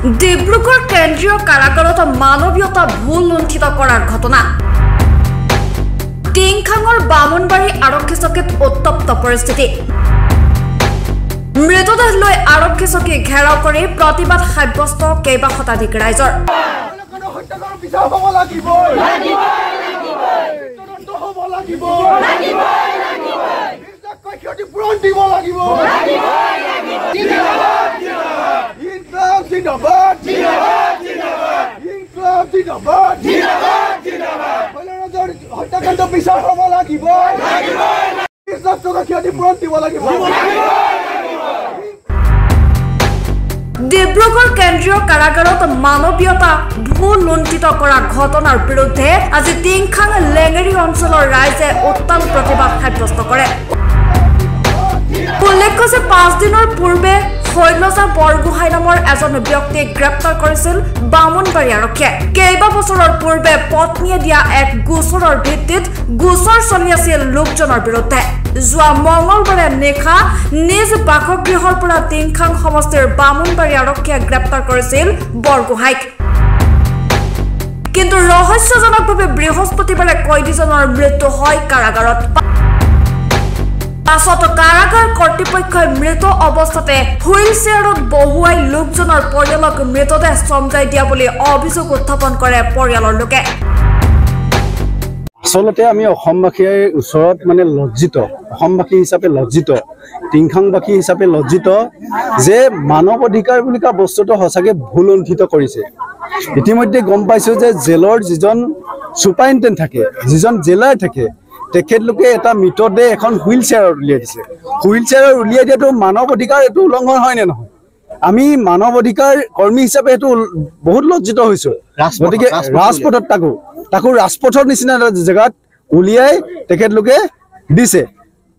ডিব্ৰুগড় কেন্দ্ৰীয় কাৰাগাৰত মানৱীয়তা ভুল লুণ্ঠিত কৰাৰ ঘটনা টিংখাঙৰ বামুণবাৰী আৰক্ষী চকীত উত্তপ্ত পৰিস্থিতি মৃতদেহ লৈ আৰক্ষী চকী ঘেৰাও কৰি প্ৰতিবাদ সাব্যস্ত কেইবা শতাধিক ৰাইজৰ ডিব্ৰুগড় কেন্দ্ৰীয় কাৰাগাৰত মানৱীয়তা ভুল লুণ্ঠিত কৰা ঘটনাৰ বিৰুদ্ধে আজি টিংখাং লেঙেৰী অঞ্চলৰ ৰাইজে উত্তাল প্ৰতিবাদ সাব্যস্ত কৰে। উল্লেখ্য যে 5 দিনৰ পূৰ্বে শৈলজা বৰগোহাঁই নামৰ এজন ব্যক্তিক গ্ৰেপ্তাৰ কৰিছিল বামুণবাৰী আৰক্ষীয়ে। কেইবা বছৰৰ পূৰ্বে পত্নীয়ে দিয়া এক গোচৰৰ ভিত্তিত গোচৰ চলি আছিল লোকজনৰ বিৰুদ্ধে। যোৱা মঙলবাৰে নিশা নিজ বাসগৃহৰ পৰা টিংখাং সমষ্টিৰ বামুণবাৰী আৰক্ষীয়ে গ্ৰেপ্তাৰ কৰিছিল বৰগোহাঁইক। কিন্তু ৰহস্যজনকভাৱে বৃহস্পতিবাৰে কয়দীজনৰ মৃত্যু হয় কাৰাগাৰত। পাছত কাৰাগাৰ কৰ্তৃপক্ষই মৃত অৱস্থাতে হুইল চেয়াৰত বহুৱাই লোকজনৰ পৰিয়ালক মৃতদেহ চমজাই দিয়া বুলি অভিযোগ উত্থাপন কৰে পৰিয়ালৰ লোকে। আচলতে আমি অসমবাসীৰ ওচৰত মানে লজ্জিত, অসমবাসী হিচাপে লজ্জিত, টিংখাংবাসী হিচাপে লজ্জিত যে মানৱ অধিকাৰ বুলি কোৱা বস্তুটো সঁচাকৈ ভুল লুণ্ঠিত কৰিছে। ইতিমধ্যে গম পাইছো যে জেলৰ যিজন ছুপাৰিণ্টেণ্ট থাকে, যিজন জেলাৰ থাকে, তেখেতলোকে এটা মৃতদেহ এখন হুইল চেয়াৰত উলিয়াই দিছে। হুইল চেয়াৰত উলিয়াই দিয়াটো মানৱ অধিকাৰ এইটো উলংঘন হয় নে নহয়? আমি মানৱ অধিকাৰ কৰ্মী হিচাপে এইটো বহুত লজ্জিত হৈছো। গতিকে ৰাজপথত তাকো ৰাজপথৰ নিচিনা এটা জেগাত উলিয়াই তেখেতলোকে দিছে।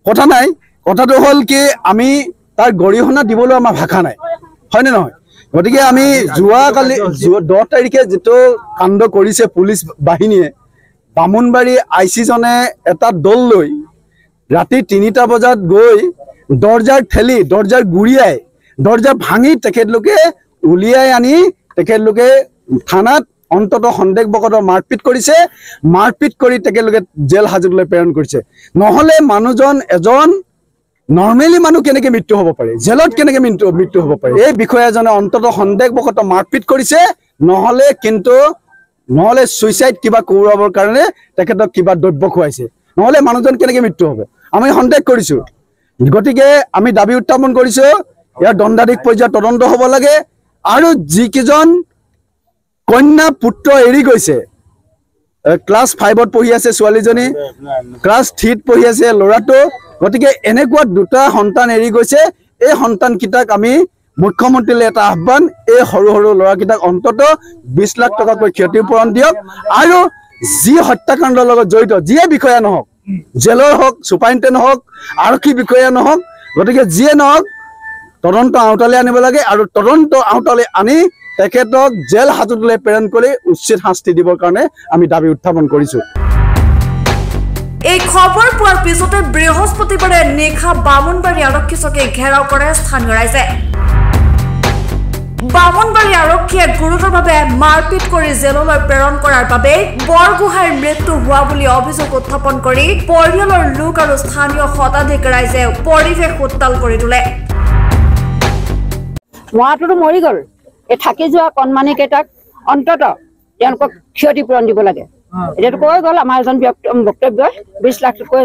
কথা নাই, কথাটো হ'ল কি আমি তাৰ গৰিহণা দিবলৈ আমাৰ ভাষা নাই, হয়নে নহয়? গতিকে আমি যোৱাকালি 10 তাৰিখে যিটো কাণ্ড কৰিছে পুলিচ বাহিনীয়ে, বামুণবাৰী আইচিজনে এটা দল লৈ ৰাতি 3টা বজাত গৈ দৰ্জাৰ ঠেলি, দৰ্জাৰ গুৰিয়াই, দৰ্জা ভাঙি তেখেতলোকে উলিয়াই আনি তেখেতলোকে থানাত অন্তত সন্দেহবশত মাৰপিট কৰিছে। মাৰপিট কৰি তেখেতলোকে জেল হাজতলৈ প্ৰেৰণ কৰিছে। নহ'লে মানুহজন এজন নৰ্মেলি মানুহ কেনেকৈ মৃত্যু হ'ব পাৰে, জেলত কেনেকৈ মৃত্যু হ'ব পাৰে? এই বিষয়াজনে অন্তত সন্দেহবশত মাৰপিট কৰিছে, নহ'লে ছুইচাইড কিবা কৰোৱাবৰ কাৰণে তেখেতক কিবা দ্ৰব্য খুৱাইছে, নহ'লে মানুহজন কেনেকৈ মৃত্যু হ'ব আমি সন্দেহ কৰিছোঁ। গতিকে আমি দাবী উত্থাপন কৰিছোঁ ইয়াৰ দণ্ডাধীশ পৰ্যায়ত তদন্ত হ'ব লাগে। আৰু যিকেইজন কন্যা পুত্ৰ এৰি গৈছে, ক্লাছ 5ত পঢ়ি আছে ছোৱালীজনী, ক্লাছ 3ত পঢ়ি আছে ল'ৰাটো, গতিকে এনেকুৱা 2টা সন্তান এৰি গৈছে। এই সন্তানকেইটাক আমি মুখ্যমন্ত্ৰীলৈ এটা আহ্বান, এই সৰু সৰু ল'ৰাকেইটাক অন্তত 20 লাখ টকাকৈ ক্ষতিপূৰণ দিয়ক। আৰু যি হত্যাকাণ্ডৰ লগত জড়িত যিয়ে বিষয়া নহওক, জেলৰ হওক, ছুপাৰিণ্টেণ্ট হওক, আৰক্ষী বিষয়া নহওক, গতিকে যিয়ে নহওক তদন্ত আওতালৈ আনিব লাগে। আৰু তদন্ত আওতালৈ আনি তেখেতক জেল হাজতলৈ প্ৰেৰণ কৰি উচিত শাস্তি দিবৰ কাৰণে আমি দাবী উত্থাপন কৰিছোঁ। এই খবৰ পোৱাৰ পিছতে বৃহস্পতিবাৰে নিশা বামুণবাৰী আৰক্ষী চকী ঘেৰাও কৰে স্থানীয় ৰাইজে। বামুণবাৰী আৰক্ষীয়ে গুৰুতৰভাৱে মাৰপিট কৰি জেললৈ প্ৰেৰণ কৰাৰ বাবে বৰগোহাঁইৰ মৃত্যু হোৱা বুলি অভিযোগ উত্থাপন কৰি পৰিয়ালৰ লোক আৰু স্থানীয় শতাধিক ৰাইজে পৰিৱেশ উত্তাল কৰি তোলে। মৰাটোতো মৰি গ'ল, এই থাকি যোৱা কণমানিকেইটাক অন্তত তেওঁলোকক ক্ষতিপূৰণ দিব লাগে। এতিয়াতো কৈ গ'ল আমাৰ এজন বক্তব্যই 20 লাখকৈ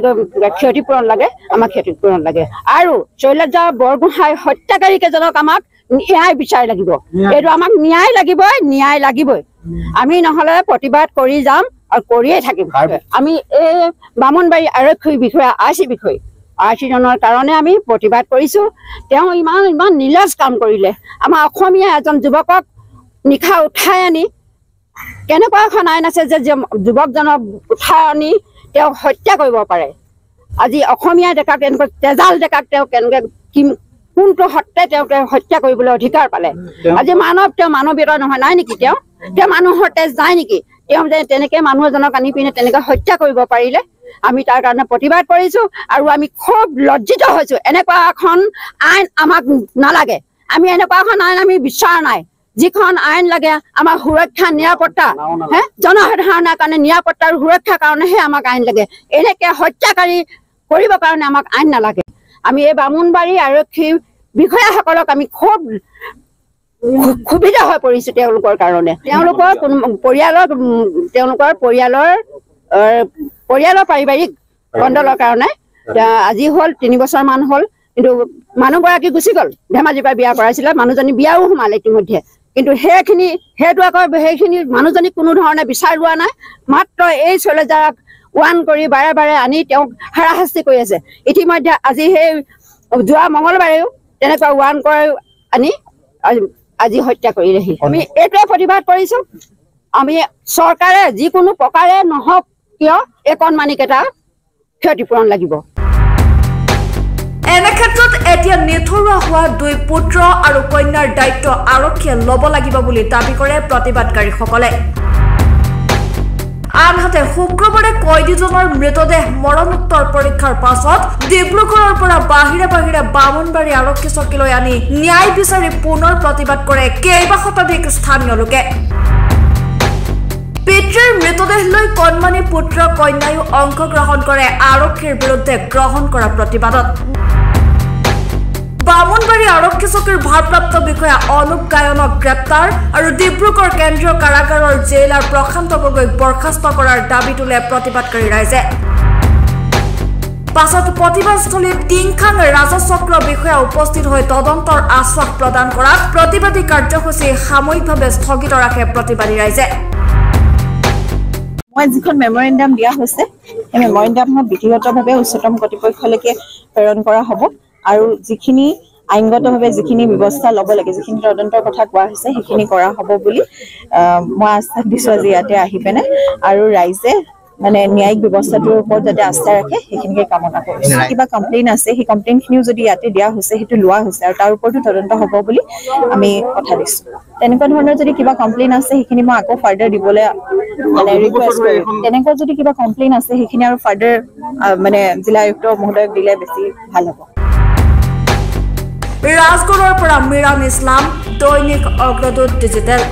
ক্ষতিপূৰণ লাগে, আমাক ক্ষতিপূৰণ লাগে। আৰু শৈলজা বৰগোহাঁই হত্যাকাৰী কেইজনক আমাক ন্যায় বিচাৰ লাগিব। এইটো আমাক ন্যায় লাগিবই। আমি নহ'লে প্ৰতিবাদ কৰি যাম আৰু কৰিয়ে থাকিম। আমি এই বামুণবাৰী আৰক্ষী বিষয়া আইচিজনৰ কাৰণে আমি প্ৰতিবাদ কৰিছোঁ। তেওঁ ইমান নিলাজ কাম কৰিলে। আমাৰ অসমীয়া এজন যুৱকক নিশা উঠাই আনি, কেনেকুৱা এখন আইন আছে যে যুৱকজনক উঠাই আনি তেওঁক হত্যা কৰিব পাৰে? আজি অসমীয়া ডেকাক, এনেকুৱা তেজাল ডেকাক তেওঁ কেনেকৈ কোনটো সত্ৰে তেওঁক হত্যা কৰিবলৈ অধিকাৰ পালে? আজি তেওঁ মানৱীয়তা নহয় নাই নেকি? তেওঁ মানুহৰ তেজ নাই নেকি? তেওঁ যে তেনেকৈ মানুহ এজনক আনি পিনে তেনেকৈ হত্যা কৰিব পাৰিলে? আমি তাৰ কাৰণে প্ৰতিবাদ কৰিছোঁ আৰু আমি খুব লজ্জিত হৈছোঁ। এনেকুৱা এখন আইন আমাক নালাগে। আমি এনেকুৱা এখন আইন আমি বিচৰা নাই। যিখন আইন লাগে আমাৰ সুৰক্ষা নিৰাপত্তা জনসাধাৰণৰ কাৰণে নিৰাপত্তা আৰু সুৰক্ষাৰ কাৰণেহে আমাক আইন লাগে এনেকে হত্যাকাৰী কৰিবৰ কাৰণে আমাক আইন নালাগে আমি এই বামুণবাৰী আৰক্ষী বিষয়াসকলক আমি খুব সুবিধা হৈ পৰিছো তেওঁলোকৰ কাৰণে তেওঁলোকৰ পৰিয়ালৰ পাৰিবাৰিক কণ্ডলৰ কাৰণে আজি হ'ল 3 বছৰ মান হ'ল কিন্তু মানুহগৰাকী গুচি গ'ল ধেমাজিৰ পৰা বিয়া কৰাইছিলে মানুহজনী বিয়াও সোমালে ইতিমধ্যে কিন্তু সেইখিনি মানুহজনী কোনো ধৰণে বিচাৰ লোৱা নাই মাত্ৰ এই চলেজাক ওৱান কৰি বাৰে বাৰে আনি তেওঁক হাৰাশাস্তি কৰি আছে ইতিমধ্যে আজি সেই যোৱা মঙলবাৰেও তেনেকুৱা ওৱান কৰি আনি আজি হত্যা কৰি ৰাখি আমি এইটোৱে প্ৰতিবাদ কৰিছো আমি চৰকাৰে যিকোনো প্ৰকাৰে নহওক কিয় এই কণমানিকেইটা ক্ষতিপূৰণ লাগিব এনে ক্ষেত্ৰত এতিয়া নিথৰুৱা হোৱা 2 পুত্ৰ আৰু কন্যাৰ দায়িত্ব আৰক্ষীয়ে ল'ব লাগিব বুলি দাবী কৰে প্ৰতিবাদকাৰীসকলে আনহাতে শুক্ৰবাৰে কয়দীজনৰ মৃতদেহ মৰণোত্তৰ পৰীক্ষাৰ পাছত ডিব্ৰুগড়ৰ পৰা বাহিৰে বামুণবাৰী আৰক্ষী চকীলৈ আনি ন্যায় বিচাৰি পুনৰ প্ৰতিবাদ কৰে কেইবা শতাধিক স্থানীয় লোকে পিতৃৰ মৃতদেহ লৈ কণমানি পুত্ৰ কন্যায়ো অংশগ্ৰহণ কৰে আৰক্ষীৰ বিৰুদ্ধে গ্ৰহণ কৰা প্ৰতিবাদত বামুণবাৰী আৰক্ষী চকীৰ ভাৰপ্ৰাপ্ত বিষয়া অনুপ গায়নক গ্ৰেপ্তাৰ আৰু ডিব্ৰুগড় কেন্দ্ৰীয় কাৰাগাৰৰ জেইলাৰ প্ৰশান্ত গগৈক বৰ্খাস্ত কৰাৰ দাবী তোলে প্ৰতিবাদকাৰী ৰাইজে পাছত প্ৰতিবাদস্থলীত টিংখাং ৰাজচক্ৰ বিষয়া উপস্থিত হৈ তদন্তৰ আশ্বাস প্ৰদান কৰাত প্ৰতিবাদী কাৰ্যসূচী সাময়িকভাৱে স্থগিত ৰাখে প্ৰতিবাদী ৰাইজে মই যিখন মেমৰেণ্ডাম দিয়া হৈছে এই মেমৰেণ্ডামত বিধিগতভাৱে উচ্চতম কৰ্তৃপক্ষলৈকে প্ৰেৰণ কৰা হ'ব আৰু যিখিনি আইনগতভাৱে যিখিনি ব্যৱস্থা ল'ব লাগে যিখিনি তদন্তৰ কথা কোৱা হৈছে সেইখিনি কৰা হ'ব বুলি মই আশ্বাস দিছোঁ আজি ইয়াতে আহি পিনে আৰু ৰাইজে মানে ন্যায়িক ব্যৱস্থাটোৰ ওপৰত যাতে আস্থা ৰাখে সেইখিনিকে কামনা কৰিছোঁ কিবা কমপ্লেইন আছে সেই কমপ্লেইনখিনিও যদি ইয়াতে দিয়া হৈছে সেইটো লোৱা হৈছে আৰু তাৰ ওপৰতো তদন্ত হ'ব বুলি আমি কথা দিছোঁ তেনেকুৱা ধৰণৰ যদি কিবা কমপ্লেইন আছে সেইখিনি মই আকৌ ফাৰ্ডাৰ দিবলৈ মানে ৰিকুৱেষ্ট কৰিম তেনেকুৱা যদি কিবা কমপ্লেইন আছে সেইখিনি আৰু ফাৰ্ডাৰ মানে জিলা আয়ুক্ত মহোদয়ক দিলে বেছি ভাল হ'ব ৰাজগড়ৰ পৰা মিৰাণ ইছলাম দৈনিক অগ্ৰদূত ডিজিটেল